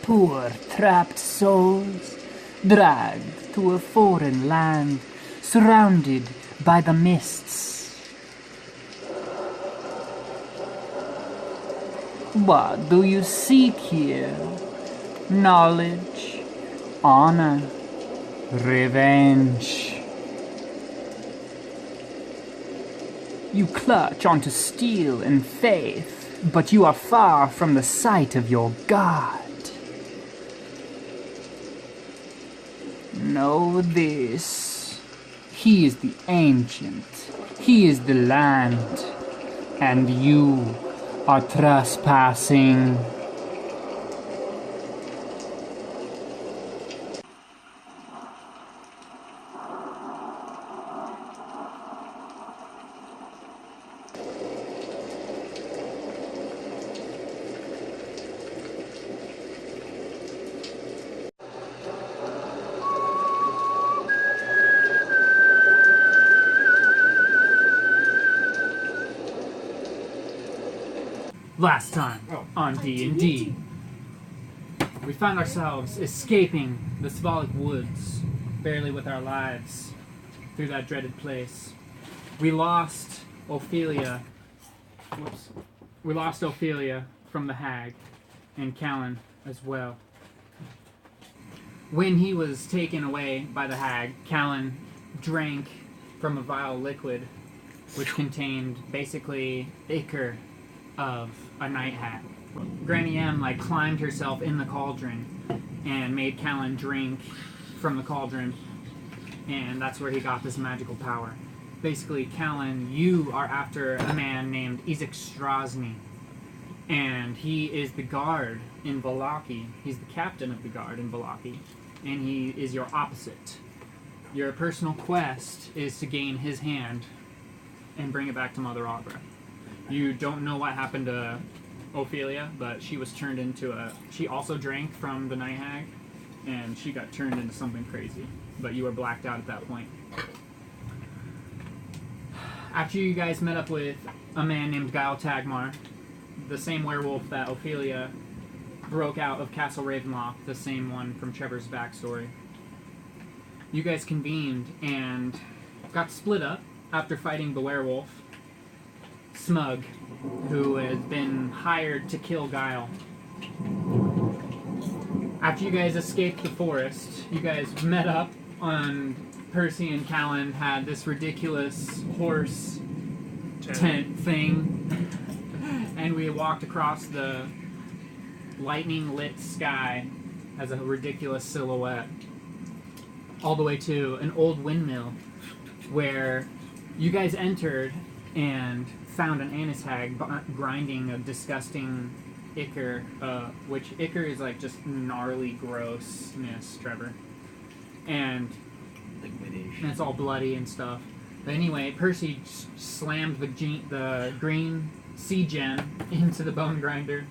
poor trapped souls, dragged to a foreign land, surrounded by the mists. What do you seek here? Knowledge, honor, revenge. You clutch onto steel and faith, but you are far from the sight of your God. Know this. He is the ancient. He is the land. And you are trespassing. Last time on D&D, we found ourselves escaping the Valaaki woods, barely with our lives, through that dreaded place. We lost Ophelia. We lost Ophelia from the hag, and Callan as well. When he was taken away by the hag, Callan drank from a vile liquid, which contained basically ichor of a night hag. Granny M climbed herself in the cauldron and made Callan drink from the cauldron, and that's where he got this magical power. Basically, Callan, you are after a man named Strahd, and he is the guard in Valaaki. He's the captain of the guard in Valaaki, and he is your opposite. Your personal quest is to gain his hand and bring it back to Mother Agra. You don't know what happened to Ophelia, but she was turned into she also drank from the night hag, and she got turned into something crazy. But you were blacked out at that point. After you guys met up with a man named Gael Tagmar, the same werewolf that Ophelia broke out of Castle Ravenloft, the same one from Trevor's backstory, you guys convened and got split up after fighting the werewolf, Smug, who has been hired to kill Guile. After you guys escaped the forest, you guys met up on Percy and Callan had this ridiculous horse tent thing, and we walked across the lightning lit sky as a ridiculous silhouette all the way to an old windmill where you guys entered and found an anise hag grinding a disgusting ichor, which ichor is just gnarly grossness, Trevor. And it's all bloody and stuff. But anyway, Percy slammed the green sea gem into the bone grinder,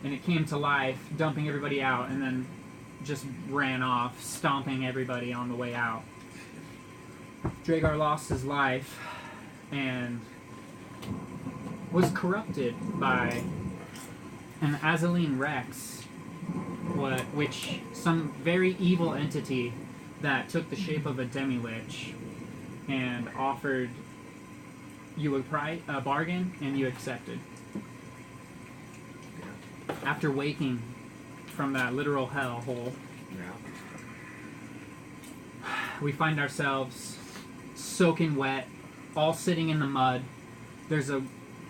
and it came to life, dumping everybody out, and then just ran off, stomping everybody on the way out. Dragar lost his life and was corrupted by an Azaleen Rex, which some very evil entity that took the shape of a demi-lich and offered you a bargain, and you accepted. After waking from that literal hellhole, we find ourselves soaking wet, all sitting in the mud. There's a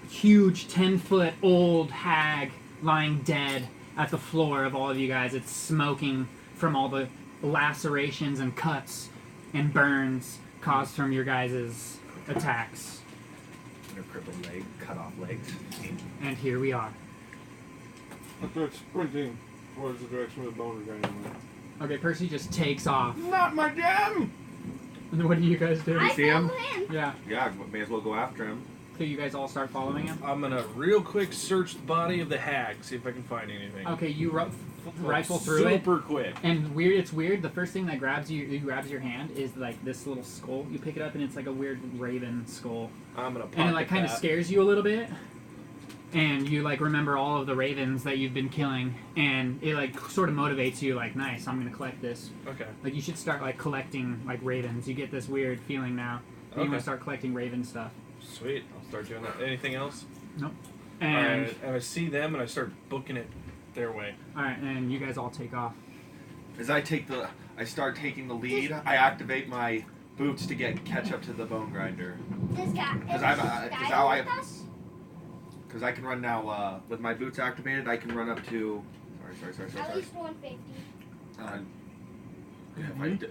huge 10-foot old hag lying dead at the floor of all of you guys. It's smoking from all the lacerations and cuts and burns caused from your guys' attacks. And a crippled leg, cut off legs. And here we are. I start sprinting towards the direction of the boner guy. Okay, Percy just takes off. Not my gem! And what do you guys do? You see him? Yeah. Yeah, may as well go after him. So you guys all start following him? I'm gonna real quick search the body of the hag, see if I can find anything. Okay, you rifle through it. Super quick. And it's weird. The first thing that grabs your hand is this little skull. You pick it up and it's like a weird raven skull. I'm gonna pop And it kind of scares you a little bit. and you like remember all of the ravens that you've been killing, and it like sort of motivates you. Like, nice, I'm gonna collect this. Okay. Like, you should start like collecting like ravens. You get this weird feeling now. That You want Okay. to start collecting raven stuff. Sweet. I'll start doing that. Anything else? Nope. All And right. And I see them, and I start booking it their way. all right, and you guys all take off. As I start taking the lead. I activate my boots to catch up to the bone grinder. This guy. Because I can run now with my boots activated. I can run up to. Sorry. At least 150.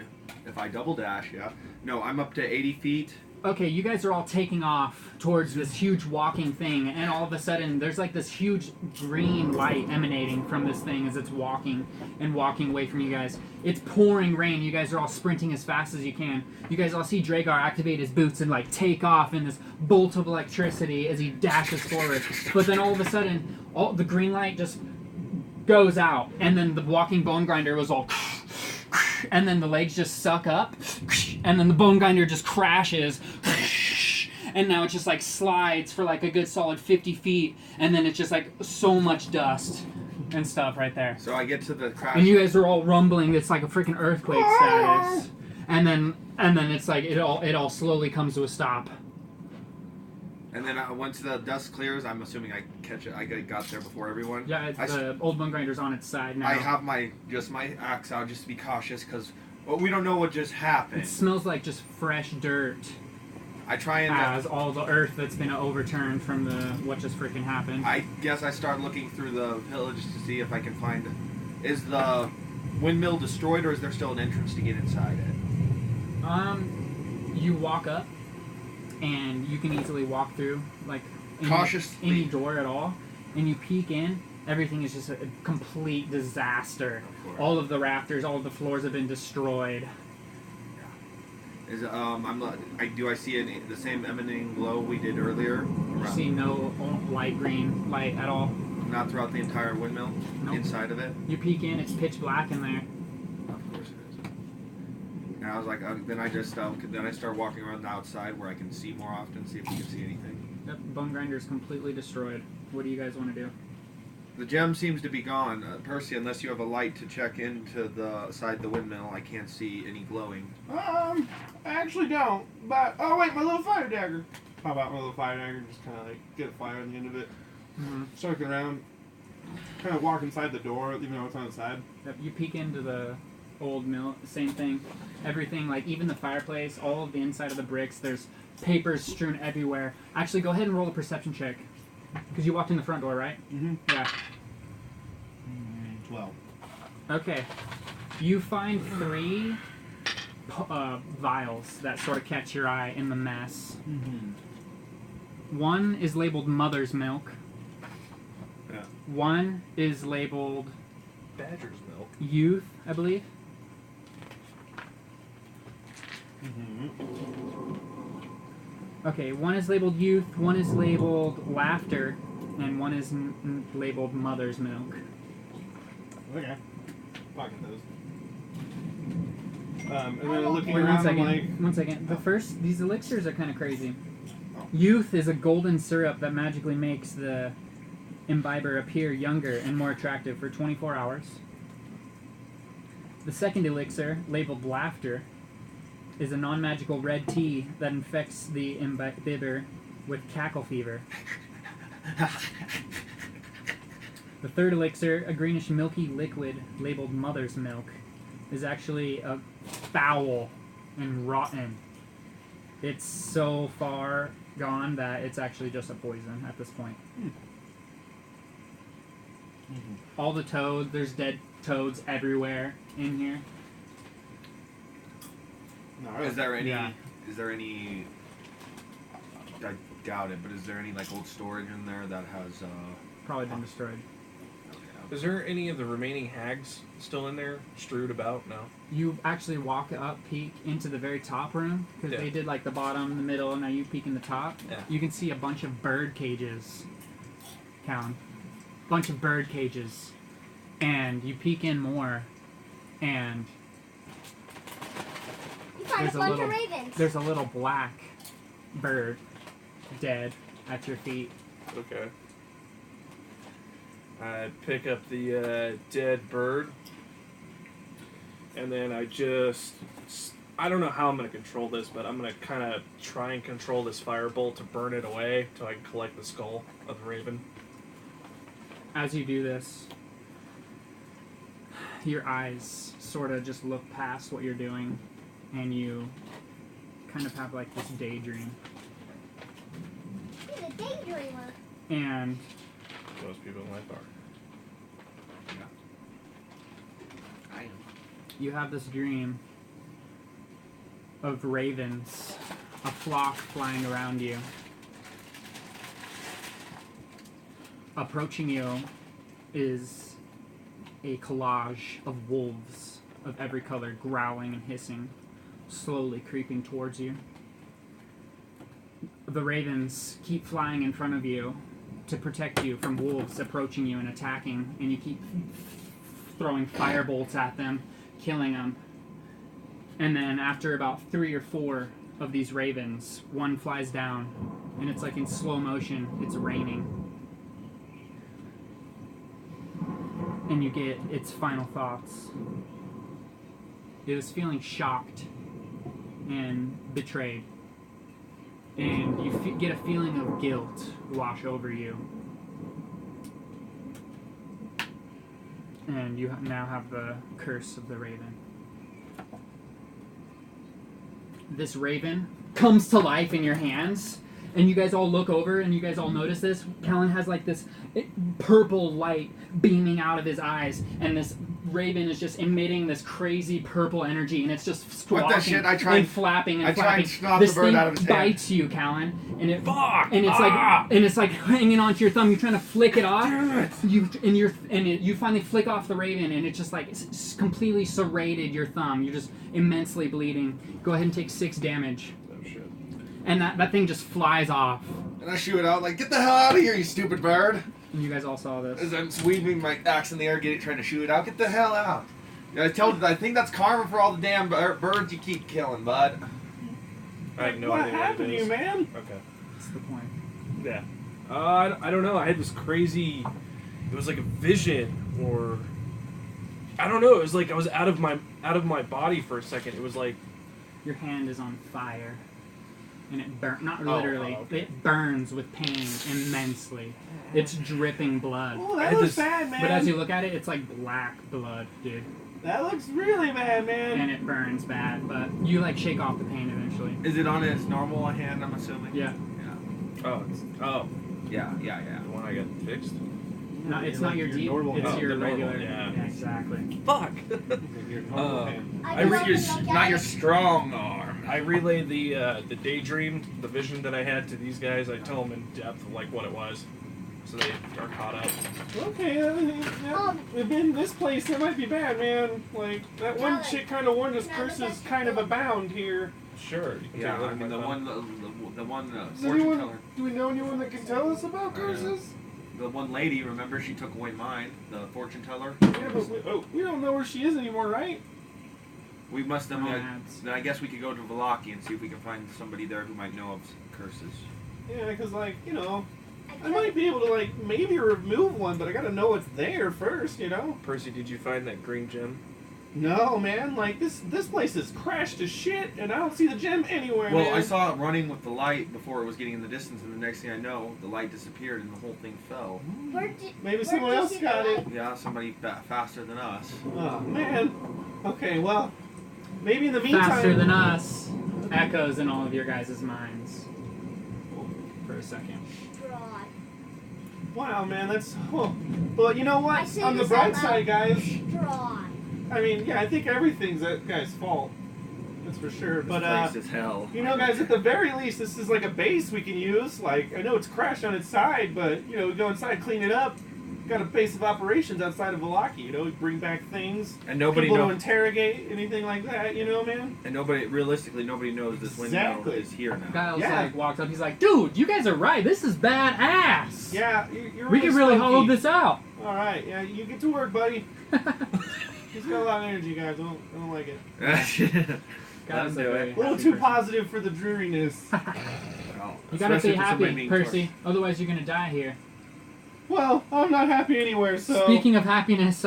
If I double dash, yeah. No, I'm up to 80 feet. Okay, you guys are all taking off towards this huge walking thing, and all of a sudden there's like this huge green light emanating from this thing as it's walking away from you guys. It's pouring rain. You guys are all sprinting as fast as you can. You guys all see Dragar activate his boots and like take off in this bolt of electricity as he dashes forward. But then all of a sudden, all the green light just goes out, and then the walking bone grinder was all. And then the legs just suck up, and then the bone grinder just crashes, and now it just like slides for like a good solid 50 feet, and then it's just like so much dust and stuff right there. So I get to the crash. And you guys are all rumbling. It's like a freaking earthquake status, and then it's like it all slowly comes to a stop. And then once the dust clears, I'm assuming I catch it. I got there before everyone. Yeah, the old bone grinder's on its side now. I have my axe out just to be cautious because we don't know what just happened. It smells like just fresh dirt. I try and as all the earth that's been overturned from what just freaking happened. I guess I start looking through the village to see if I can find. Is the windmill destroyed, or is there still an entrance to get inside it? You walk up, and you can easily walk through like any door at all, and you peek in. Everything is just a complete disaster. All of the rafters, all of the floors have been destroyed. Is do I see the same emanating glow we did earlier? You see no light green light at all. Not throughout the entire windmill. Nope. Inside of it. You peek in, it's pitch black in there. Of course it is. And I was like, then I start walking around the outside where I can see more often, see if we can see anything. Yep, bone grinder is completely destroyed. What do you guys want to do? The gem seems to be gone. Percy, unless you have a light to check into the side of the windmill, I can't see any glowing. I actually don't. But oh wait, my little fire dagger. How about my little fire dagger? Just kind of like get a fire on the end of it. Mm-hmm. Circle around. Kind of walk inside the door, even though it's on the side. Yep, you peek into the old mill, same thing. Everything, like even the fireplace, all of the inside of the bricks, there's papers strewn everywhere. Actually, go ahead and roll a perception check. Because you walked in the front door, right? Mm-hmm. Yeah. 12. Okay. You find 3 vials that sort of catch your eye in the mess. Mm-hmm. One is labeled Mother's Milk. Yeah. One is labeled Badger's milk. Youth, I believe. Mm-hmm. Okay, one is labeled Youth, one is labeled Laughter, and one is labeled Mother's Milk. Okay. Pocket those. And then looking Wait, around, I'm like... one second. These elixirs are kind of crazy. Oh. Youth is a golden syrup that magically makes the imbiber appear younger and more attractive for 24 hours. The second elixir, labeled Laughter, is a non-magical red tea that infects the imbiber with cackle fever. The third elixir, a greenish milky liquid labeled Mother's Milk, is actually foul and rotten. It's so far gone that it's actually just a poison at this point. Mm-hmm. All the toads, there's dead toads everywhere in here. No, Is there any? Yeah. Is there any? I doubt it, but is there any like old storage in there that has? Probably been destroyed. Is there any of the remaining hags still in there, strewed about? No. You actually walk up, peek into the very top room, because they did like the bottom, the middle, and now you peek in the top. Yeah. You can see a bunch of bird cages. Bunch of bird cages. And you peek in more, and You find a bunch of ravens. there's a little black bird dead at your feet. Okay. I pick up the dead bird, and then I don't know how I'm going to control this, but I'm going to kind of try and control this firebolt to burn it away till I can collect the skull of the raven. As you do this, your eyes sort of just look past what you're doing, and you kind of have like this daydream. He's a daydreamer. And Most people in life are. I am. you have this dream of ravens, a flock flying around you. Approaching you is a collage of wolves of every color, growling and hissing, slowly creeping towards you. The ravens keep flying in front of you to protect you from wolves approaching you and attacking, and you keep throwing firebolts at them, killing them. And then after about 3 or 4 of these ravens, one flies down, and it's like in slow motion, it's raining. And you get its final thoughts. It is feeling shocked and betrayed. And you get a feeling of guilt wash over you. And you now have the curse of the raven. This raven comes to life in your hands, and you guys all look over and you guys all notice this. Kellen has like this purple light beaming out of his eyes, and this raven is just emitting this crazy purple energy, and it's just What the shit? I tried and flapping and I tried flapping. and snot This the bird thing out of his hand. bites you, Callan, and it Fuck! and it's like hanging onto your thumb. You're trying to flick it off. You finally flick off the raven, and it's just like it's completely serrated your thumb. You're just immensely bleeding. Go ahead and take 6 damage. Oh shit. And that thing just flies off. And I shoot it out like, get the hell out of here, you stupid bird! And you guys all saw this. As I'm swinging my axe in the air, trying to shoot it out. Get the hell out! I told you, I think that's karma for all the damn birds you keep killing, bud. I have no what idea happened what to it you, is. man? Okay. That's the point. Yeah. I don't know. I had this crazy. It was like a vision, or I don't know. It was like I was out of my body for a second. It was like Your hand is on fire. And it burns, not Oh, literally, okay. it burns with pain immensely. It's dripping blood. Oh, I that had looks this- bad, man. But as you look at it, it's like black blood, dude. That looks really bad, man. And it burns bad, but you like shake off the pain eventually. Is it on its normal hand, I'm assuming? Yeah. Yeah. Yeah. the one I got fixed. No, it's Like not your your deep, normal it's hand. your The normal, regular. yeah. Exactly. Fuck. Your normal hand. I love re- it like Not that. your strong arm. I relay the daydream, the vision that I had to these guys. I tell them in depth like what it was, so they are caught up. Okay, in this place, that might be bad, man. Like, that one Alex, chick kind of warned us now curses that's kind of cool. abound here. Sure. You can Yeah, take a look I at mean my the phone. one Does fortune anyone, teller, do we know anyone that can tell us about curses? the one lady. Remember, she took away mine, the fortune teller. Yeah, but we don't know where she is anymore, right? We must have. Nomads. Then I guess we could go to Valaaki and see if we can find somebody there who might know of curses. Yeah, because, like, I might be able to, like, maybe remove one, but I gotta know it's there first, Percy, did you find that green gem? No, man, like, this place is crashed to shit, and I don't see the gem anywhere, Well, man. I saw it running with the light before it was getting in the distance, and the next thing I know, the light disappeared and the whole thing fell. Maybe someone else got it. Yeah, somebody faster than us. Oh, man. Okay, well, maybe in the meantime... Faster than us echoes in all of your guys' minds. For a second. Strahd. Wow, man, that's... Oh. But you know I what? say On the this bright out loud. side, guys, Strahd. I mean, yeah, I think everything's that guy's fault. That's for sure. This But, place is hell. guys, at the very least, this is like a base we can use. Like, I know it's crashed on its side, but, we go inside, clean it up. Got a base of operations outside of Valaaki, we bring back things. And nobody people to knows. interrogate, anything like that, man? And realistically, nobody knows this window Exactly. is here now. Giles Yeah. walks up. He's like, "Dude, you guys are right. This is badass. Yeah, you're we can really spunky. hollow this out." All right, yeah, you get to work, buddy. He's got a lot of energy, guys. I don't like it. Giles Let him is do very it. A little happy too person. positive for the dreariness. Well, You gotta especially stay for somebody happy, being Percy. Otherwise, you're gonna die here. Well, I'm not happy anywhere, so... Speaking of happiness,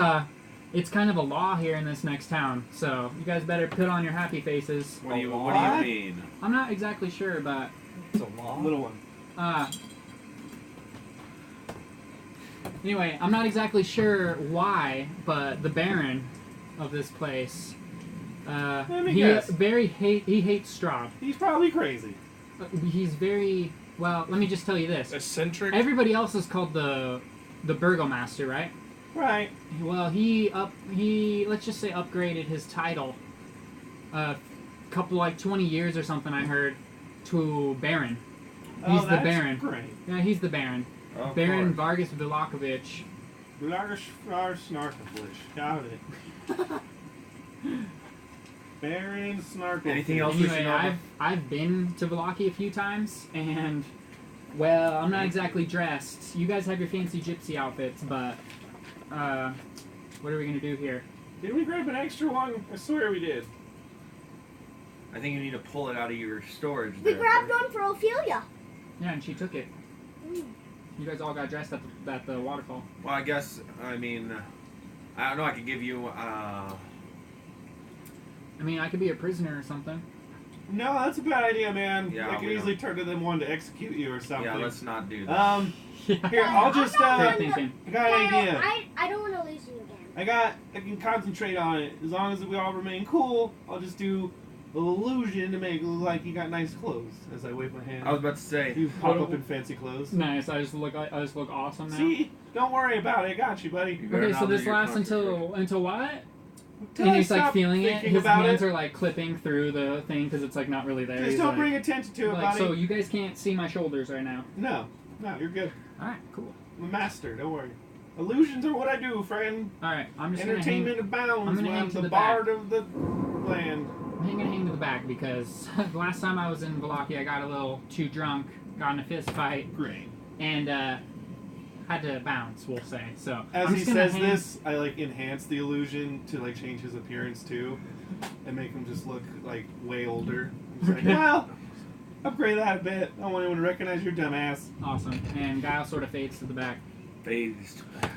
it's kind of a law here in this next town, so you guys better put on your happy faces. What do you What? mean? I'm not exactly sure, but It's a law. Little one. Anyway, I'm not exactly sure why, but the Baron of this place, Let me he guess. he hates Strahd. He's probably crazy. He's very well. Let me just tell you this: Eccentric. everybody else is called the Burgomaster, right? Right. Well, let's just say upgraded his title a couple 20 years or something. I heard to Baron. He's the that's Baron. Great. Yeah, he's the Baron. Oh, of Baron course. Vargas Valakovich. Snarkovich. Got it. Baron Snarkovich. Anything else we should Anyway, know? I've been to Valaaki a few times, and well, I'm not exactly dressed. You guys have your fancy gypsy outfits, but what are we gonna do here? Did we grab an extra one? I swear we did. I think you need to pull it out of your storage. We there. grabbed one for Ophelia. Yeah, and she took it. Mm. You guys all got dressed at the waterfall. Well, I guess, I mean, I don't know, I could give you, I mean, I could be a prisoner or something. No, that's a bad idea, man. Yeah, I could we easily turn to them one to execute you or something. yeah, let's not do that. Here, I'll just, Great thinking. I got an idea. I don't want to lose you again. I can concentrate on it. As long as we all remain cool, I'll just do a little illusion to make it look like you got nice clothes. As I wave my hand. I was about to say, You pop up in fancy clothes. Nice. I just look awesome now. See? Don't worry about it. I got you, buddy. You better Okay, not so lose this your lasts concentrate. until what? Till And I he's like stop feeling it. thinking His about hands it. are like clipping through the thing because it's like not really there. Just He's don't like, bring attention to it, like, buddy. so you guys can't see my shoulders right now. No, you're good. All right, cool. I'm a master. Don't worry. Illusions are what I do, friend. All right, I'm just Entertainment gonna abounds I'm gonna when hang I'm to the the bard of the land. hang to the back because the last time I was in Valaaki, I got a little too drunk, got in a fist fight, Great. and had to bounce. We'll say so. As I'm he just gonna says hang- this, I enhance the illusion to change his appearance too, and make him just look way older. He's like, well, upgrade that a bit. I don't want anyone to recognize your dumbass. Awesome. And Guile sort of fades to the back. phased back.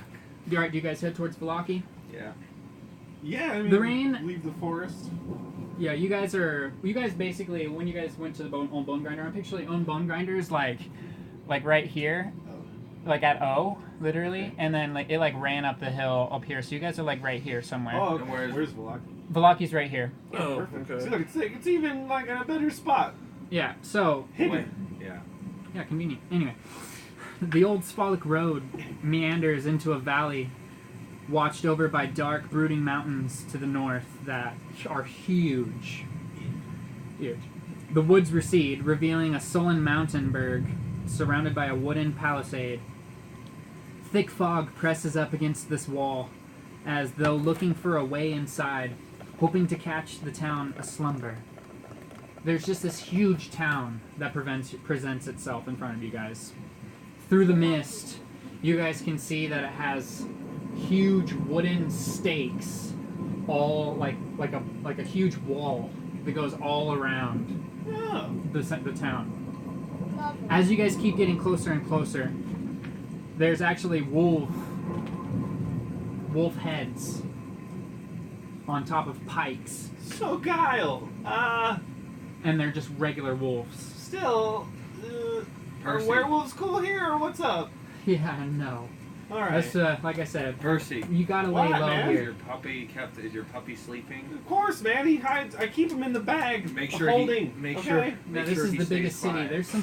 All right, do you guys head towards Valaaki? Yeah. Yeah, I mean, The rain- leave the forest. Yeah, you guys basically, when you guys went to the bone grinder, I'm picturing own bone grinders like right here, like at O, literally, and then it ran up the hill up here. So you guys are right here somewhere. Oh, And okay. Where's Valaaki? Valaaki's right here. Oh, Perfect. okay. See, look, it's even in a better spot. Yeah. So Wait, yeah. yeah, convenient. Anyway, the old Sphalic road meanders into a valley, watched over by dark, brooding mountains to the north that are huge. Huge. The woods recede, revealing a sullen mountainberg surrounded by a wooden palisade. Thick fog presses up against this wall, as though looking for a way inside, hoping to catch the town aslumber. There's just this huge town that presents itself in front of you guys. Through the mist, you guys can see that it has huge wooden stakes, all like a huge wall that goes all around Oh. the town. Lovely. As you guys keep getting closer and closer, there's actually wolf heads on top of pikes, So Guile, and they're just regular wolves. still, are Percy. werewolves cool here or what's up? Yeah, no. All right. That's like I said, Percy, you gotta What, lay low man? is here. your puppy sleeping? Of course, man. He hides. I keep him in the bag. Make sure holding. he, make okay? sure, Now, make this sure is he the stays biggest city. quiet. There's some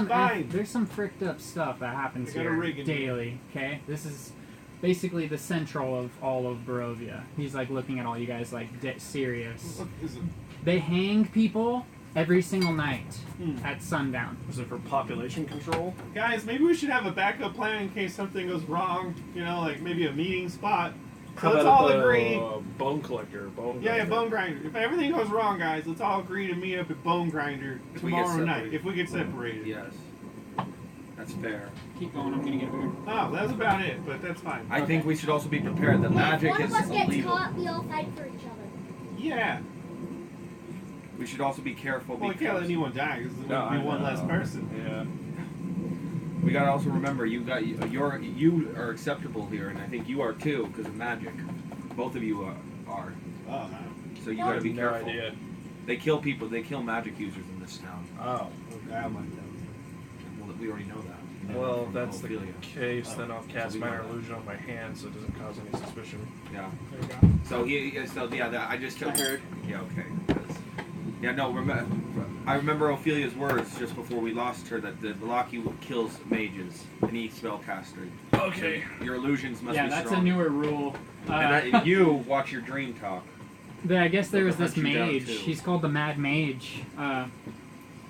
Fine. there's some fricked up stuff that happens I got a here rig in here. daily. Okay, this is basically the central of all of Borovia. He's looking at all you guys serious. Look, is it? They hang people every single night Hmm. at sundown. Was it for population control? Guys, maybe we should have a backup plan in case something goes wrong. Maybe a meeting spot. So let's all agree. Bone collector. Yeah, grinder. Bone Grinder. If everything goes wrong, guys, let's all agree to meet up at Bone Grinder If we get tomorrow night. separated. If we get separated. Yes. That's fair. Keep going. I'm gonna get here. Oh, that's about it, but that's fine. I think we should also be prepared that If magic one is of us gets illegal. caught, we all fight for each other. Yeah. We should also be careful Well, we can't let because anyone die because No, there would I be one know. less person. Yeah. We gotta also remember you are acceptable here, and I think you are too because of magic. Both of you are. Oh, So you gotta be No careful. idea. They kill people. They kill magic users in this town. oh, okay. I might know. Well, we already know that. You know Well, that if from that's the Ophelia. case, then I'll cast we minor know that. illusion on my hand so it doesn't cause any suspicion. Yeah. There you go. So I just I heard. Yeah. Okay. Yeah. No. I remember Ophelia's words just before we lost her that the Valaaki kills mages, any spellcaster. Okay. Your illusions must Yeah, be that's strong. a newer rule. And you watch your dream talk. I guess there was They'll this hunt you down, mage. too. He's called the Mad Mage.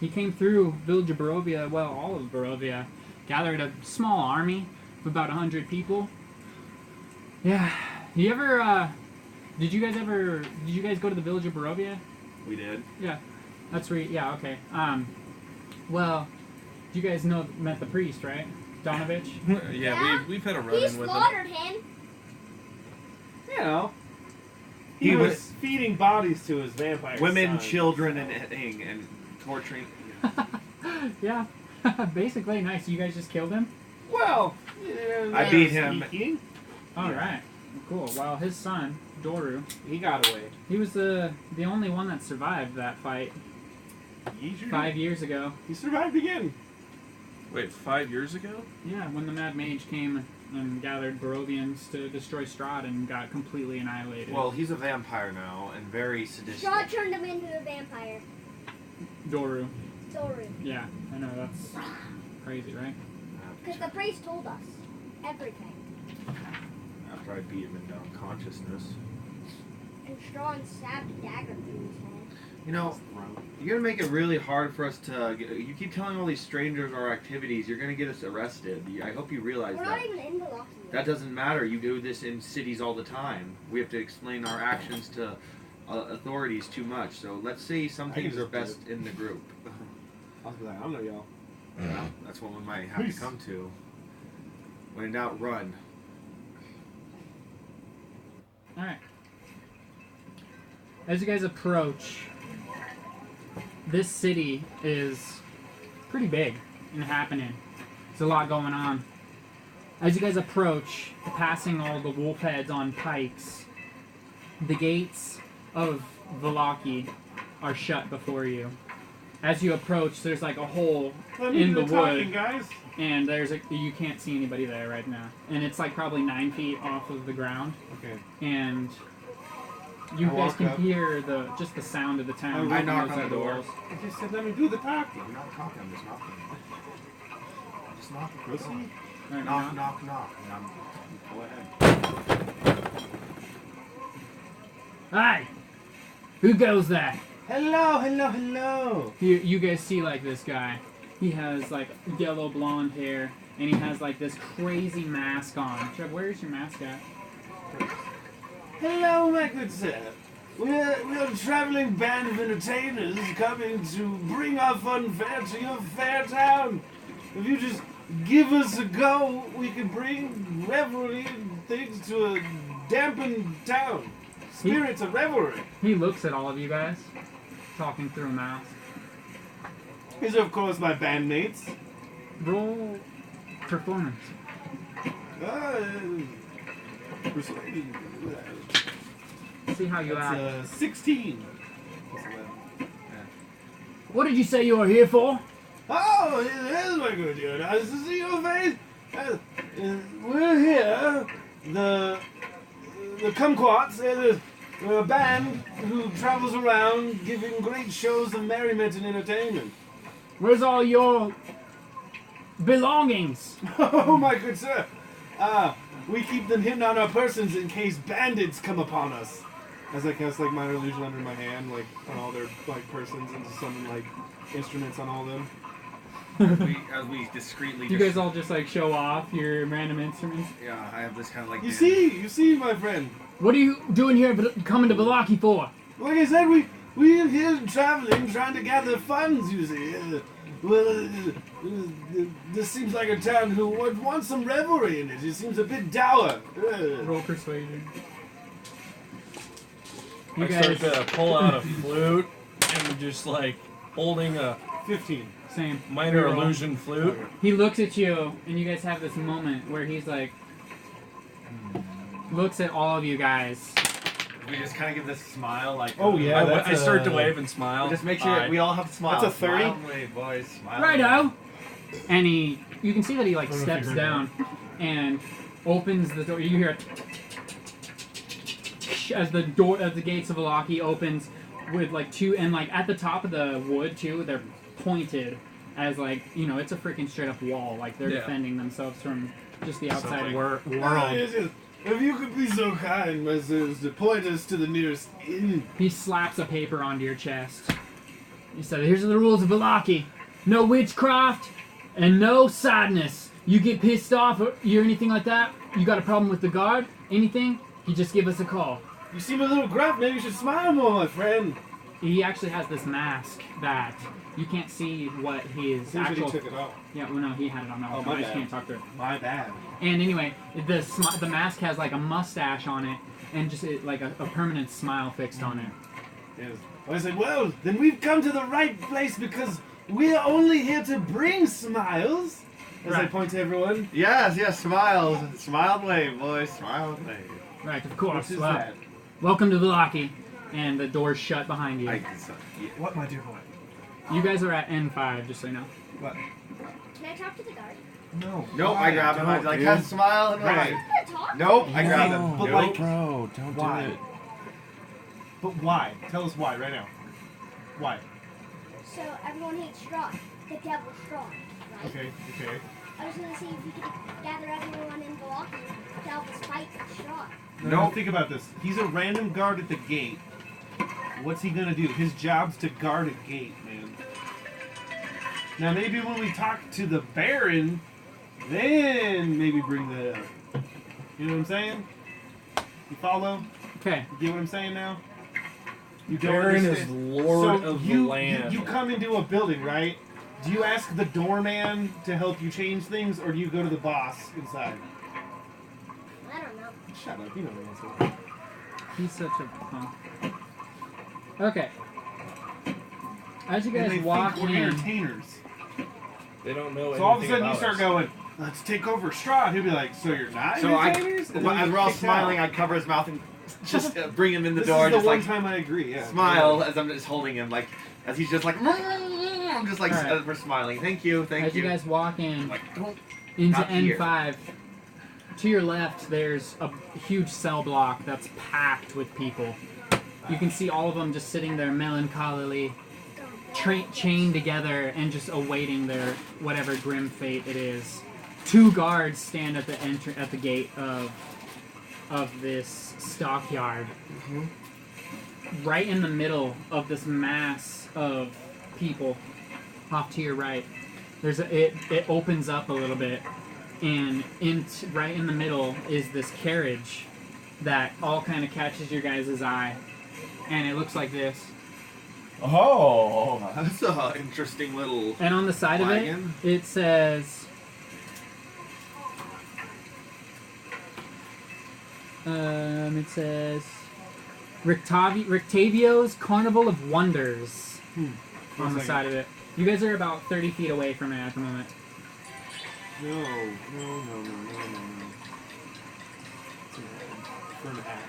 He came through village of Borovia, well, all of Borovia, gathered a small army of about 100 people. Yeah. You ever, did you guys go to the village of Borovia? We did. Yeah. That's where, yeah, okay. Well, you guys met the priest, right? Donovich? Yeah. we've had a He run-in with him. slaughtered him. You know. He He was was- feeding bodies to his vampire Women, son. children, and torturing. Yeah. Basically, nice. You guys just killed him? Well, I beat him. He Alright. Cool. Well, his son, Doru, got away. he was the only one that survived that fight He sure 5 did. years ago. He survived again. Wait, 5 years ago? Yeah, when the Mad Mage came and gathered Borovians to destroy Strahd and got completely annihilated. Well, he's a vampire now and very sadistic. Strahd turned him into a vampire. Doru. Doru. Yeah, I know, that's crazy, right? Because the priest told us everything. After I beat him into unconsciousness. And Strahd stabbed a dagger through his head. You know, you're gonna make it really hard for us to. You keep telling all these strangers our activities. You're gonna get us arrested. I hope you realize We're that. not even in Valaaki yet. That doesn't matter. You do this in cities all the time. We have to explain our actions to authorities too much. So let's say some I can things are just do best in the group. I'll be like, I don't know, y'all. Yeah, that's what we might have to Peace. come to. When in doubt, run. Alright. As you guys approach, this city is pretty big and happening. There's a lot going on. As you guys approach, passing all the wolf heads on pikes, the gates of Valaaki are shut before you. As you approach, there's like a hole Let me in do the the talking, wood, guys. and you can't see anybody there right now. And it's like probably 9 feet off of the ground. Okay. And you I guys walk can up. hear just the sound of the town. I moving knock outside on the door. walls. I just said, let me do the talking. I'm not talking. I'm just knocking. Just knocking. Pussy. Alright, Knock, knock. knock, knock. Go ahead. Hi! Who goes there? Hello, hello, hello. You guys see like this guy. He has like yellow blonde hair, and he has like this crazy mask on. Chuck, where's your mask at? Hello, my good sir. We're a traveling band of entertainers coming to bring our fun fair to your fair town. If you just give us a go, we can bring revelry and things to a dampened town. Spirits of revelry. He looks at all of you guys, talking through a mask. These are, of course, my bandmates. Roll performance. Persuading. See how you act. That's 16. Plus 11. What did you say you were here for? Oh, here's my good dear. Nice to see your face. We're here, the Kumquats, we're a band who travels around giving great shows of merriment and entertainment. Where's all your belongings? Oh, my good sir. We keep them hidden on our persons in case bandits come upon us. As I cast like minor illusion under my hand, like on all their like persons, and summon like instruments on all them. As we discreetly. You guys all just like show off your random instruments. Yeah, I have this kind of like. You see, my friend. What are you doing here, coming to Valaaki for? Like I said, we're here traveling, trying to gather funds. You see, this seems like a town who wants some revelry in it. It seems a bit dour. Roll persuasion. You I guys, start to pull out a flute and just like holding a 15. Same. Minor Reroll. illusion flute. He looks at you, and you guys have this moment where he's like, looks at all of you guys. We just kind of give this smile, like. Oh, yeah, that's I start to a- wave and smile. Just make sure Hi. we all have to smile. That's a 30? Smile away, boys. Smile Righto! away. And you can see that he like I don't know if steps you heard down and opens the door. You hear as the gates of Valaaki opens with like two, and like at the top of the wood too, they're pointed as like, you know, it's a freaking straight up wall. Like they're defending themselves from just the outside world. Yes, yes. If you could be so kind, as to point us to the nearest inn. He slaps a paper onto your chest. He said, "Here's the rules of Valaaki. No witchcraft and no sadness. You get pissed off or you're anything like that, you got a problem with the guard, anything, you just give us a call." You seem a little gruff. Maybe you should smile more, my friend. He actually has this mask that you can't see what his Seems actual... that he took it off. Yeah, well, no, he had it on. Oh, I my just bad. can't talk to it. My bad. And anyway, the mask has like a mustache on it and just like a permanent smile fixed on it. Yes. I said, well, then we've come to the right place because we're only here to bring smiles. As I Right. point to everyone. Yes, yes, smiles. Smile and wave, boys. Smile and wave. Right, of course. Which is Well, that? welcome to Valaaki. And the door's shut behind you. Yeah. What, my dear boy? You guys are at N5, just so you know. What? Can I talk to the guard? No. Nope, I grab him. I was like, have a smile and Right. wave. I'm gonna talk. Nope, I grab him. But Nope. like, Bro, don't why? do it. But why? Tell us why right now. Why? So everyone hates Strahd, the devil Strahd, right? Okay. I was gonna see if we could gather everyone in Valaaki to help us fight Strahd. No, think about this. He's a random guard at the gate. What's he gonna do? His job's to guard a gate, man. Now maybe when we talk to the Baron, then maybe bring that up. You know what I'm saying? You follow? Okay. You get what I'm saying now? You don't Baron is understand? lord So of you, the land. You come into a building, right? Do you ask the doorman to help you change things, or do you go to the boss inside? I don't know. Shut up, you know the answer. He's such a punk. Okay. As you And guys they walk think we're in, entertainers. They don't know So all of a anything sudden you about start us. going, let's take over Strahd. He'll be like, so you're not So entertainers? And then as you we're all kick smiling, out. I cover his mouth and just bring him in the This door. is the Just one like time I agree, yeah. smile as I'm just holding him, like as he's just like, I'm just like All right. we're smiling. Thank you, thank as you you. guys walk in Like, don't. into not here. N5, to your left, there's a huge cell block that's packed with people. You can see all of them just sitting there melancholily, chained together and just awaiting their whatever grim fate it is. Two guards stand at the gate of this stockyard. Right in the middle of this mass of people, off to your right, it opens up a little bit, and right in the middle is this carriage that all kind of catches your guys' eye, and it looks like this. Oh, that's a interesting little. And on the side wagon. of it says, Rictavio's Carnival of Wonders on the Second. side of it. You guys are about 30 feet away from it at the moment. No. For an act.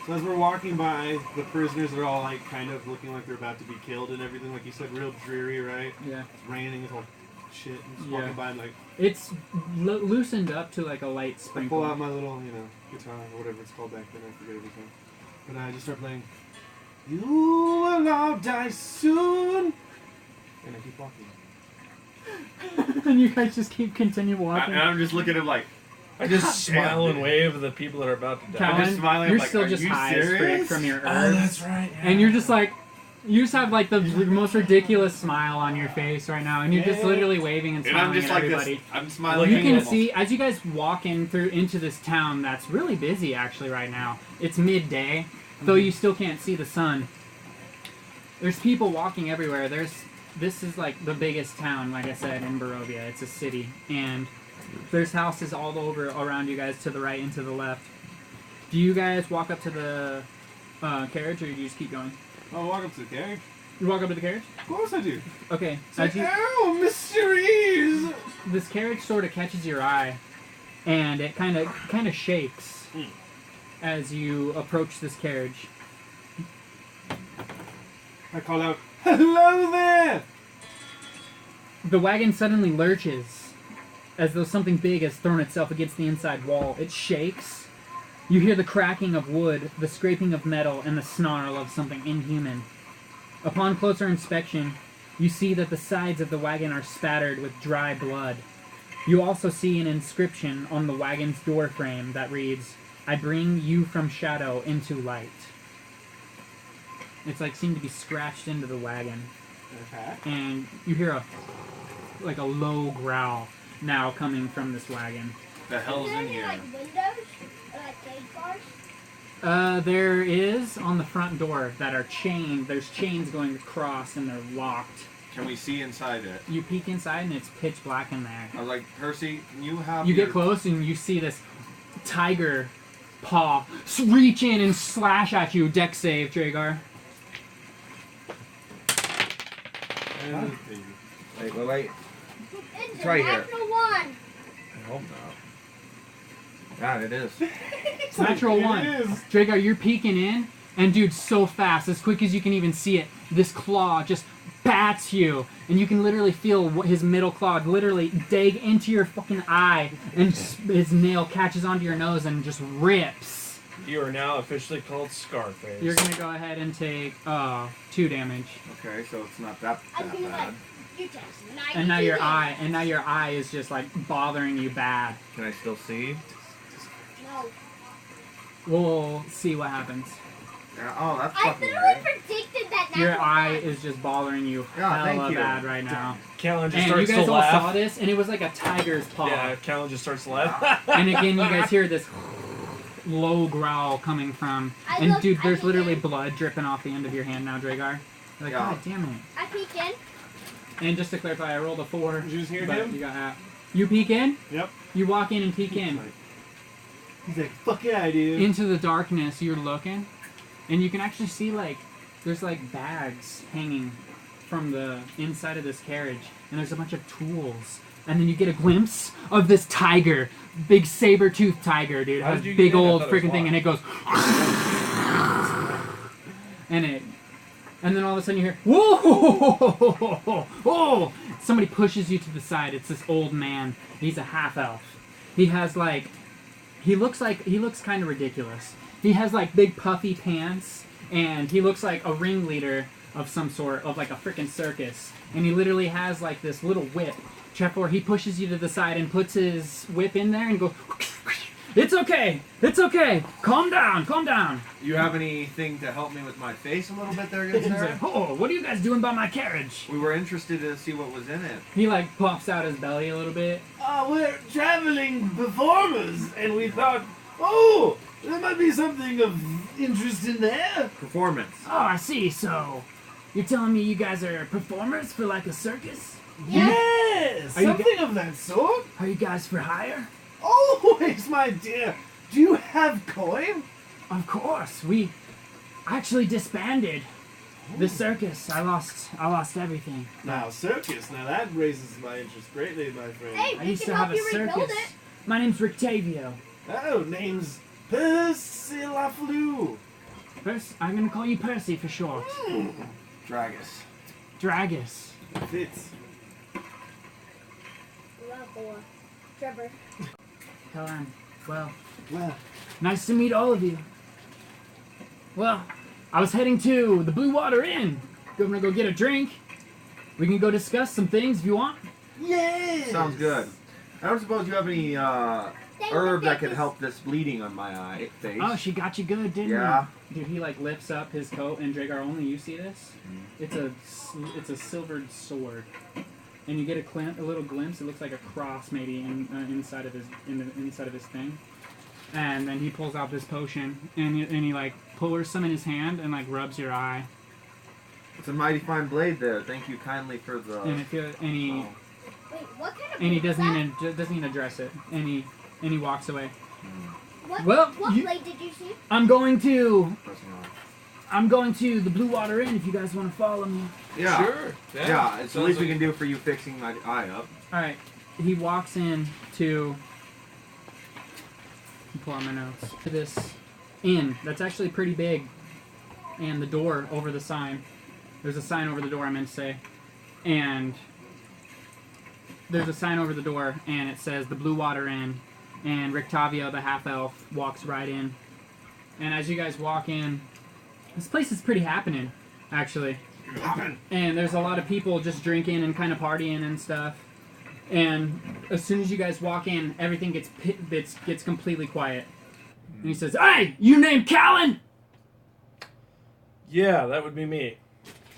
So as we're walking by, the prisoners are all like kind of looking like they're about to be killed and everything, like you said, real dreary, right? Yeah. It's raining, it's all shit. And just Yeah. walking by, I'm like, It's loosened up to like a light I sprinkle. pull out my little, guitar or whatever it's called back then. I forget every time. But I just start playing. You will all die soon. And I keep walking. And you guys just continue walking. And I'm just looking at him like, I just God damn, smile and dude. wave at the people that are about to die. Callan, just smiling, you're like, still are just you high as frick serious? from your Oh, herbs. that's right. And you're just like, you just have like the most ridiculous smile on your face right now, and you're just Yeah. literally waving and And smiling I'm just at like everybody. this. I'm smiling. You at can people. see as you guys walk into this town that's really busy actually right now. It's midday, though you still can't see the sun. There's people walking everywhere. This is like the biggest town, like I said, in Borovia. It's a city, and there's houses all over around you guys to the right and to the left. Do you guys walk up to the carriage, or do you just keep going? I'll walk up to the carriage. You walk up to the carriage? Of course I do. Okay. It's like, oh, mysteries! This carriage sort of catches your eye, and it kind of shakes as you approach this carriage. I call out, hello there! The wagon suddenly lurches, as though something big has thrown itself against the inside wall. It shakes. You hear the cracking of wood, the scraping of metal, and the snarl of something inhuman. Upon closer inspection, you see that the sides of the wagon are spattered with dry blood. You also see an inscription on the wagon's door frame that reads, "I bring you from shadow into light." It's like seemed to be scratched into the wagon. Okay. And you hear a low growl now coming from this wagon. The hell's Is there in any, here? like, windows? Or, like, cage bars? There is on the front door that are chained. There's chains going across and they're locked. Can we see inside it? You peek inside and it's pitch black in there. I was like, Percy, can you have You your... get close and you see this tiger paw reach in and slash at you. Deck save, Dragar. Wait. It's right a here. natural one. I hope not. God, it is. Natural It one. is. Dragar, you're peeking in, and dude, so fast, as quick as you can even see it, this claw just bats you, and you can literally feel his middle claw literally dig into your fucking eye, and his nail catches onto your nose and just rips. You are now officially called Scarface. You're gonna go ahead and take 2 damage, Okay, so it's not that I was gonna bad. like, you just 92 and now your damage. eye is just like bothering you bad. Can I still see? No. We'll see what happens. Yeah, oh, that's I fucking literally right. predicted that Your natural eye one. is just bothering you Yeah, thank hella you. bad right now. Callan just And you starts guys to all laugh. saw this, and it was like a tiger's paw. Yeah, Callan just starts to laugh. And again, you guys hear this low growl coming from. I And look- dude, I there's peek literally in. blood dripping off the end of your hand now, Dragar. You're like, Yeah. God damn it. I peek in. And just to clarify, I rolled a 4. Did you just hear but him? You got half. You peek in. Yep. You walk in and peek in. He's like, fuck yeah, dude. Into the darkness, you're looking, and you can actually see there's bags hanging from the inside of this carriage, and there's a bunch of tools. And then you get a glimpse of this tiger, big saber-toothed tiger, dude. It How has did you big get in? I old thought it was freaking thing, and it goes, and then all of a sudden you hear, whoa, whoa! Somebody pushes you to the side. It's this old man. He's a half elf. He has he looks kind of ridiculous. He has big puffy pants, and he looks like a ringleader of some sort, of like a freaking circus. And he literally has this little whip. Therefore, he pushes you to the side and puts his whip in there and goes, "It's okay, calm down." You have anything to help me with my face a little bit there, good He's sir? like, "Oh, what are you guys doing by my carriage?" We were interested to see what was in it. He puffs out his belly a little bit. Oh, we're traveling performers, and we thought, oh, there might be something of interest in there. Performance. Oh, I see. So, you're telling me you guys are performers for a circus? Yes, Are you something of that sort. Are you guys for hire? Always, my dear. Do you have coin? Of course. We actually disbanded the circus. I lost everything. Now, circus. Now that raises my interest greatly, my friend. Hey, I we used can to help have a you rebuild circus. it. My name's Rictavio. Oh, name's Percy LaFleur. I'm gonna call you Percy for short. Dragus. Dragus. Fits. Trevor. Helen. Well, Well, nice to meet all of you. Well, I was heading to the Blue Water Inn. Gonna go get a drink. We can go discuss some things if you want. yes. Sounds good. I don't suppose you have any herb that could help this bleeding on my face. Oh, she got you good, didn't Yeah. Dude, he lifts up his coat, and Dragar, only you see this. It's a silvered sword, and you get a little glimpse. It looks like a cross, maybe, inside of his thing. And then he pulls out this potion, and he pours some in his hand and rubs your eye. It's a mighty fine blade there. Thank you kindly for the... And he Wait, what kind of and he blade doesn't was even address it. And he walks away. that? Well, What you- blade did you see? I'm going to Pressing on. I'm going to the Blue Water Inn if you guys want to follow me. Yeah. Sure. Yeah, it's the least we like- can do for you fixing my eye up. Alright. He walks in to... pull out my notes. To this inn that's actually pretty big. And the door over the sign. There's a sign over the door, I meant to say. And there's a sign over the door, and it says the Blue Water Inn. And Rictavio, the half-elf, walks right in. And as you guys walk in, this place is pretty happening, actually. And there's a lot of people just drinking and kind of partying and stuff. And as soon as you guys walk in, everything gets completely quiet. And he says, "Hey, you named Callan? Yeah, that would be me.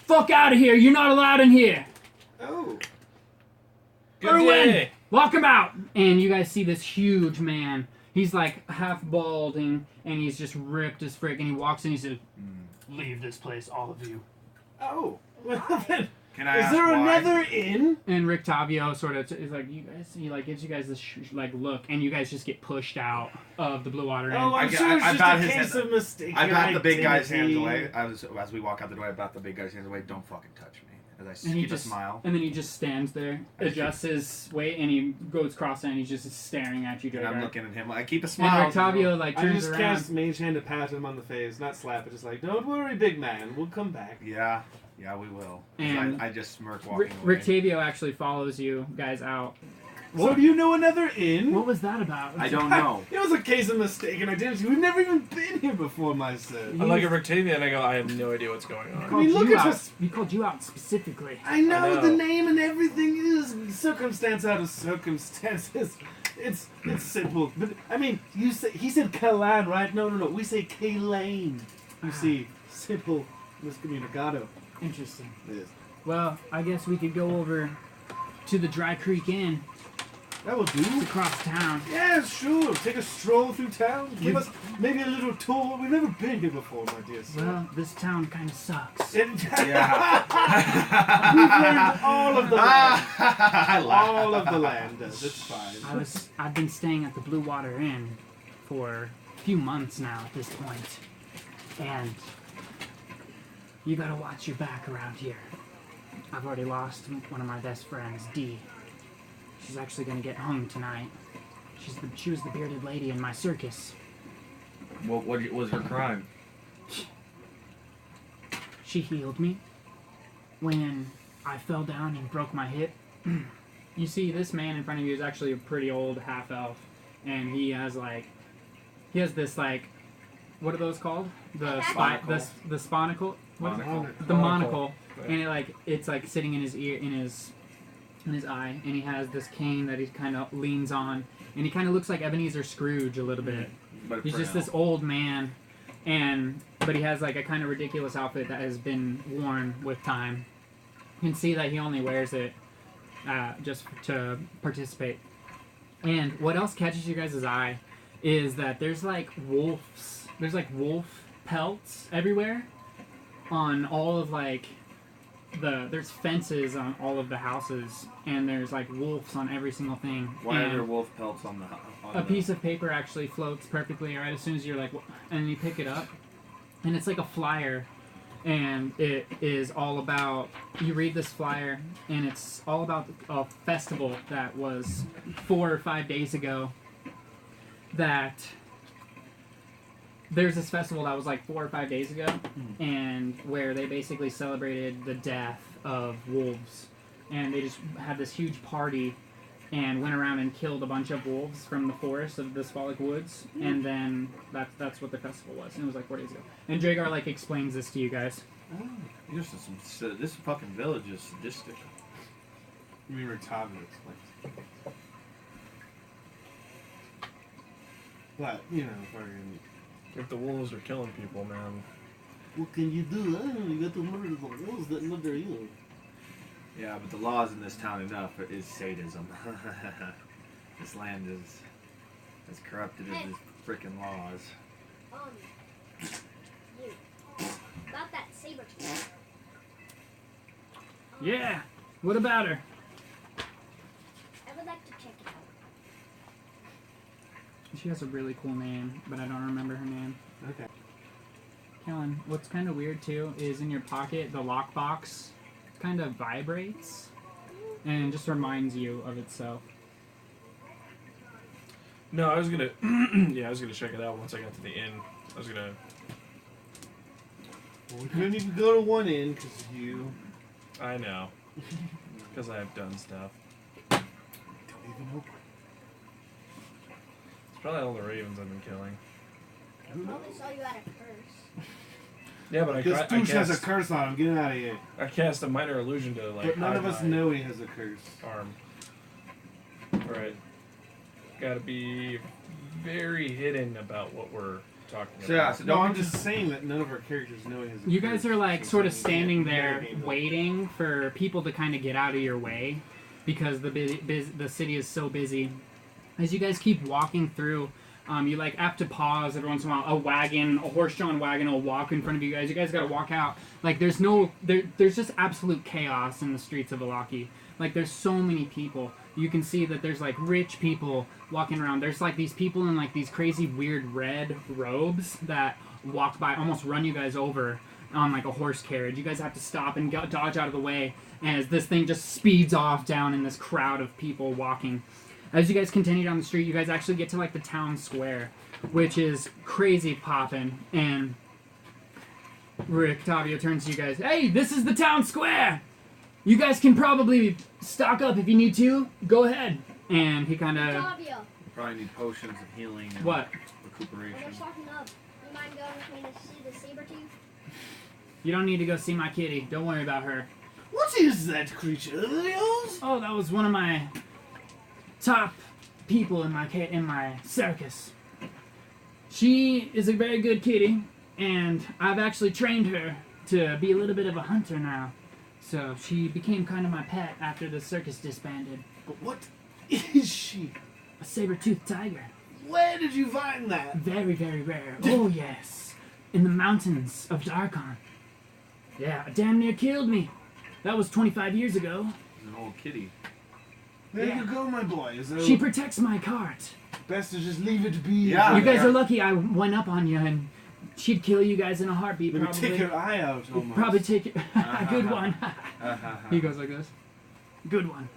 Fuck out of here! You're not allowed in here! Oh. Good Erwin, day. lock him out!" And you guys see this huge man. He's like half balding, and he's just ripped as frick. And he walks in. He says, "Leave this place, all of you." Oh. Well, then, Can I is ask there why? another inn? And Rictavio sort of is like, you guys. He like gives you guys this like look, and you guys just get pushed out of the Blue Water Inn. Oh, I'm I- sure I- it's I just got a his case head- of mistake. I got the big guy's hands identity. away. As we walk out the door, I got the big guy's hands away. Don't fucking touch me. As I And he keep a just smile. and then he just stands there, adjusts his weight, and he goes cross and he's just staring at you. And I'm Jagar. looking at him. I keep a And smile. Rictavio like I turns just around. cast Mage Hand to pat him on the face, not slap it, just like, don't worry, big man, we'll come back. Yeah, we will. And I just smirk walking away. Rictavio actually follows you guys out. So do you know another inn? What was that about? I don't know. It was a case of mistaken identity. We've never even been here before, my son. I look at Rictavia and I go, I have no idea what's going on. I mean, look you at out. us. He called you out specifically. I know, I know. the name and everything is circumstance out of circumstances. It's simple, but I mean, he said Kalan, right? No, we say Kalane. You see, simple miscommunicado. Interesting. Yes. Well, I guess we could go over to the Dry Creek Inn. That will It's do. across town. Yeah, sure. Take a stroll through town. Give us maybe a little tour. We've never been here before, my dear sir. Well, this town kind of sucks. Yeah. We've learned all of the land. I laugh. All of the land does. It's fine. I've been staying at the Blue Water Inn for a few months now at this point, and you gotta watch your back around here. I've already lost one of my best friends, Dee. She's actually gonna get hung tonight. She was the bearded lady in my circus. What was her crime? She healed me when I fell down and broke my hip. You see, this man in front of you is actually a pretty old half-elf, and he has this what are those called? The Monocle. the spinacle. What is it? Monocle. The monocle, and it's like sitting in his ear, in his eye, and he has this cane that he kind of leans on, and he kind of looks like Ebenezer Scrooge a little bit. But He's for just now. this old man, but he has like a kind of ridiculous outfit that has been worn with time. You can see that he only wears it just to participate. And what else catches you guys' eye is that there's like wolf pelts everywhere on all of there's fences on all of the houses, and there's like wolves on every single thing. Why are And there wolf pelts on the? a piece of paper actually floats perfectly right as soon as you're like, and you pick it up, and it's like a flyer, and it is all about, you read this flyer, and it's all about a festival that was 4 or 5 days ago. That there's this festival that was like 4 or 5 days ago, and where they basically celebrated the death of wolves, and they just had this huge party and went around and killed a bunch of wolves from the forest of the Sphalic Woods, and then that's what the festival was, and it was like 4 days ago. And Dragar like explains this to you guys. This fucking village is sadistic. You mean Rictavio explains. But, fucking... If the wolves are killing people, man. What can you do? You got to murder the wolves that murder you. Yeah, but the laws in this town enough is sadism. This land is as corrupted as its freaking laws. You. About that saber tooth. Yeah, what about her? I would like to check it out. She has a really cool name, but I don't remember her name. Okay. Kellen, what's kind of weird too is in your pocket, the lockbox kind of vibrates and just reminds you of itself. No, I was gonna. Yeah, I was gonna check it out once I got to the inn. I was gonna. Well, we couldn't even go to one inn because of you. I know. Because I have done stuff. Don't even open. It's probably all the ravens I've been killing. Who knows? Probably saw you had a curse. Yeah, but Because I Douche has a cast. curse on him. Get out of here. I cast a minor illusion to like. But none of hide us my know he has a curse. arm. Right. Gotta be very hidden about what we're talking about. So yeah, so No, don't I'm just saying that none of our characters know he has a curse. You guys are like So sort of we standing can't there name them. waiting for people to kind of get out of your way because the city is so busy. As you guys keep walking through, you like have to pause every once in a while. A horse-drawn wagon will walk in front of you guys. You guys got to walk out. Like there's just absolute chaos in the streets of Valaaki. Like there's so many people. You can see that there's like rich people walking around. There's like these people in like these crazy weird red robes that walk by, almost run you guys over on like a horse carriage. You guys have to stop and dodge out of the way as this thing just speeds off down in this crowd of people walking. As you guys continue down the street, you guys actually get to like the town square, which is crazy poppin'. And Rick Tavio turns to you guys, "Hey, this is the town square! You guys can probably stock up if you need to. Go ahead." And he kind of... Fabio, Probably need potions of healing and What? when recuperation. they're stocking up, you mind going with me to see the saber tooth? You don't need to go see my kitty. Don't worry about her. What is that creature of yours? Oh, that was one of my top people in my circus. She is a very good kitty, and I've actually trained her to be a little bit of a hunter now. So she became kind of my pet after the circus disbanded. But what is she? A saber-toothed tiger. Where did you find that? Very, very rare. Oh, yes. In the mountains of Darkon. Yeah, damn near killed me. That was 25 years ago. An old kitty. There Yeah. you go, my boy. So She protects my cart. best to just leave it be. Yeah. You guys yeah. are lucky I went up on you, and she'd kill you guys in a heartbeat, Maybe probably. take her eye out almost. Probably take it. A good one. Uh-huh. He goes like this. Good one.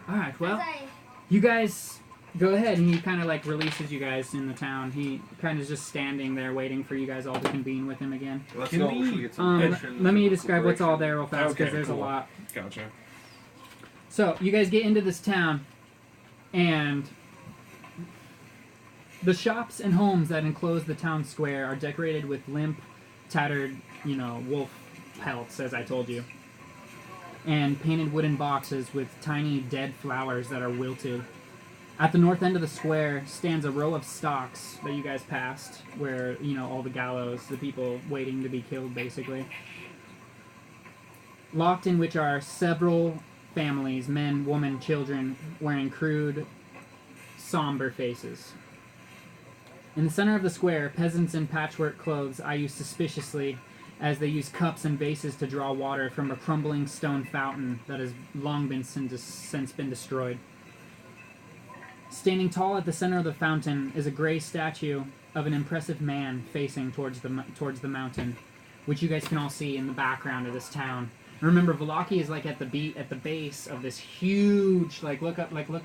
Alright, well, As I you guys go ahead, and he kind of like releases you guys in the town. He kind of just standing there waiting for you guys all to convene with him again. Let's Can go. we- Should we get some potions Let me of describe what's all there recuperation? real fast, because Okay, there's cool. a lot. Gotcha. So, you guys get into this town, and the shops and homes that enclose the town square are decorated with limp, tattered, wolf pelts, as I told you, and painted wooden boxes with tiny dead flowers that are wilted. At the north end of the square stands a row of stocks that you guys passed, where, all the gallows, the people waiting to be killed, basically. Locked in which are several families, men, women, children, wearing crude, somber faces. In the center of the square, peasants in patchwork clothes eye you suspiciously as they use cups and vases to draw water from a crumbling stone fountain that has long been since been destroyed. Standing tall at the center of the fountain is a gray statue of an impressive man facing towards the mountain, which you guys can all see in the background of this town. Remember, Valaaki is like at the base of this huge, look.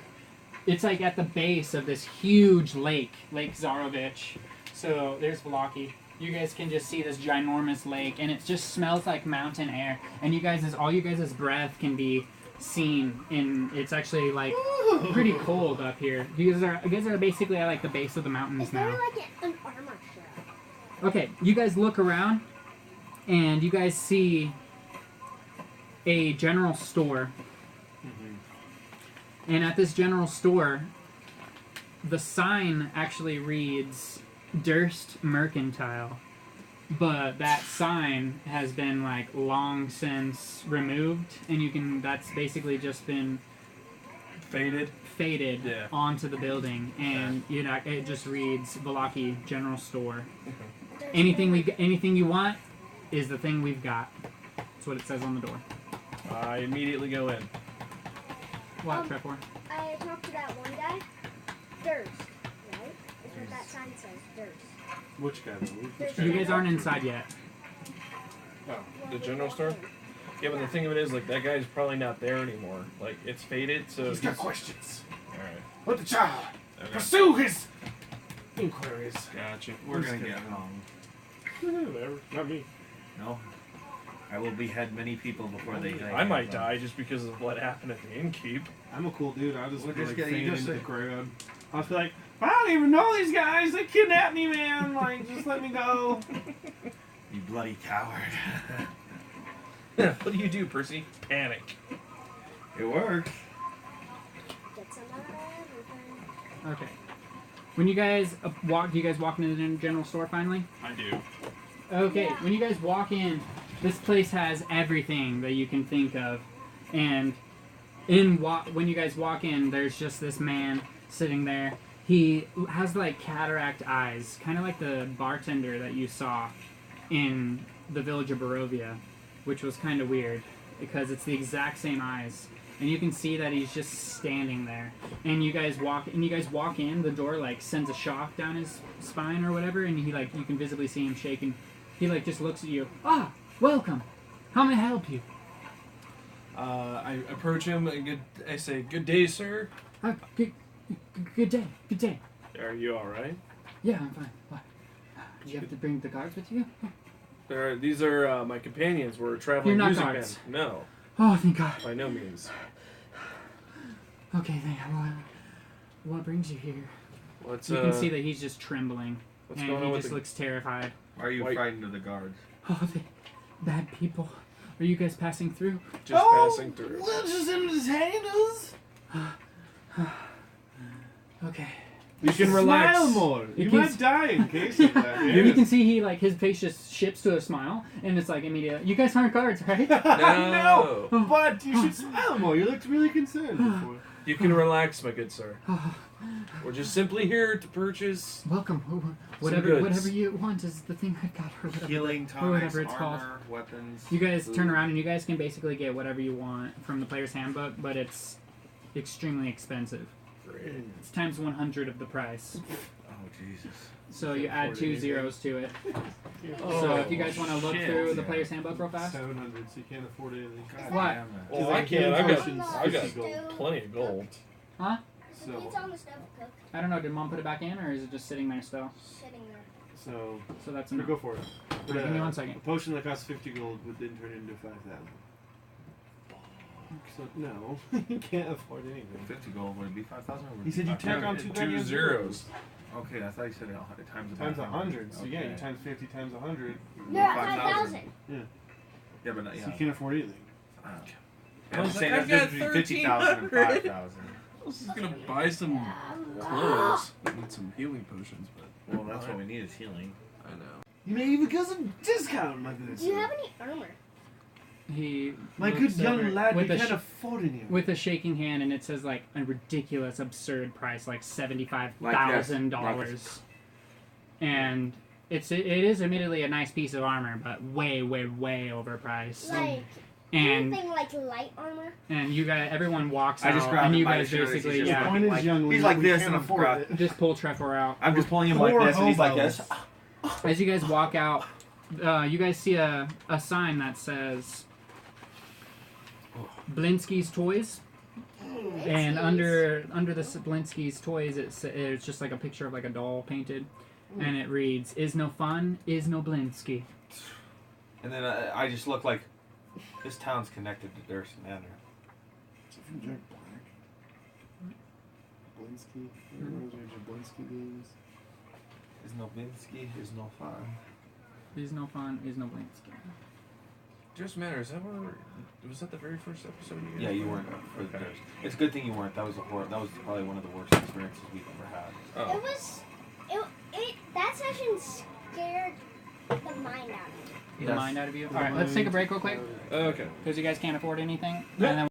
It's like at the base of this huge Lake Zarovich. So there's Valaaki. You guys can just see this ginormous lake, and it just smells like mountain air. And all you guys' breath can be seen in. It's actually like pretty cold up here. You guys are basically at like the base of the mountains Is now. there like an armor shell? Okay, you guys look around, and you guys see a general store. And at this general store, the sign actually reads Durst Mercantile. But that sign has been long since removed, and that's basically just been faded Yeah. onto the building, and it just reads Valaaki General Store. There's Anything you want is the thing we've got. That's what it says on the door. I immediately go in. What, Trevor? I talked to that one guy. Durst, right? Is what that sign says dirt. Which guy though? Which You guy? guys aren't inside yet. Oh, the general store? Yeah, but the thing of it is, like, that guy's probably not there anymore. Like, it's faded, so... He's got questions. Alright. Let the child Okay. pursue his inquiries. Gotcha. We're gonna get hung. Whatever. Not me. No. I will behead many people before they die. I might die just because of what happened at the innkeep. I'm a cool dude. I'll just, We'll like, just get- fade you just into the say- crowd. I'll just be like, I don't even know these guys. They kidnapped me, man. Like, just let me go. You bloody coward. What do you do, Percy? Panic. It works. Get some of everything. Okay. When you guys walk, do you guys walk into the general store finally? I do. Okay. Yeah. When you guys walk in, this place has everything that you can think of, and when you guys walk in, there's just this man sitting there. He has like cataract eyes, kind of like the bartender that you saw in the village of Borovia, which was kind of weird because it's the exact same eyes. And you can see that he's just standing there. And you guys walk in, the door like sends a shock down his spine or whatever, and he like, you can visibly see him shaking. He like just looks at you. Ah, welcome. How may I help you? I approach him and I say, "Good day, sir." Good day. Good day. Are you alright? Yeah, I'm fine. What? Did you have to bring the guards with you? These are my companions. We're a traveling You're not music guards. band. No, Oh, thank God. by no means. Okay, then. What brings you here? What's You can see that he's just trembling, what's and going he on just with looks terrified. Are you White- frightened of the guards? Oh, they bad people. Are you guys passing through? just passing through? We're just entertainers. Okay. You can relax. Smile more. You You can might die in case of that. You can see he like his face just shifts to a smile, and it's like immediate. You guys aren't guards, right? No, but you should smile more. You looked really concerned before. You can relax, my good sir. We're just simply here to purchase. Welcome. goods. Whatever you want is the thing I've got, or whatever. Healing or tonics, whatever it's called. armor, weapons. You guys turn food. around and you guys can basically get whatever you want from the player's handbook, but it's extremely expensive. Great. It's times 100 of the price. Oh Jesus. So you add 2 zeros to it. Oh, So if you guys want to look shit. through the player's handbook real fast. 700, so you can't afford anything. God What? damn it. Well, Like, I can't. healing I potions, got 50 gold. plenty of gold. Huh? It's So, on the stove cook. I don't know. Did mom put it back in, or is it just sitting there still? Sitting there. so So that's we enough. go for it. Alright, give me 1 second. A potion that costs 50 gold would then turn into 5,000. So no, you can't afford anything. 50 gold would it be 5,000? He said you tack on 2 2 zeros. Okay, I thought you said 100 times. Times 100. So yeah, you Okay. times 50 times 100. You're at 5,000. Yeah, but not, So yeah. you can't afford anything. I'm was saying like, that's I got between 50,000 and 5,000. I was just gonna buy some clothes and some healing potions, but Well, that's what we need is healing. I know. Maybe because of discount, my good Do you have any armor? He My looks good young over lad, we with a can't afford any. with a shaking hand, and it says like a ridiculous, absurd price, like $75,000, and it is admittedly a nice piece of armor, but way overpriced. Like And anything like light armor? you guys, everyone walks I just out, grabbed and him you by guys the shoulders, basically, he's just yeah, The point is, like- young he's lad, like we this can't and I'm afford gra- it. just pull Trevor out. I'm just pulling him like Poor this, and he's like this. hobos. As you guys walk out, you guys see a sign that says Blinsky's Toys. And under the Blinsky's Toys, it's just like a picture of like a doll painted, and it reads, "Is no fun, is no Blinsky." And then I just look like this town's connected to Durst Manor. From Jack Black. Blinsky. Remember those Jablonski games? Is no Blinsky, is no fun. Is no fun, is no Blinsky. Just matter. Is that where? Was that the very first episode? Yeah, you weren't for the Okay. Durst. It's a good thing you weren't. That was that was probably one of the worst experiences we've ever had. Oh. It was. That session scared the mind out of me. The Yes. mind out of you. All right, let's take a break real quick Okay. because you guys can't afford anything, Yeah. and then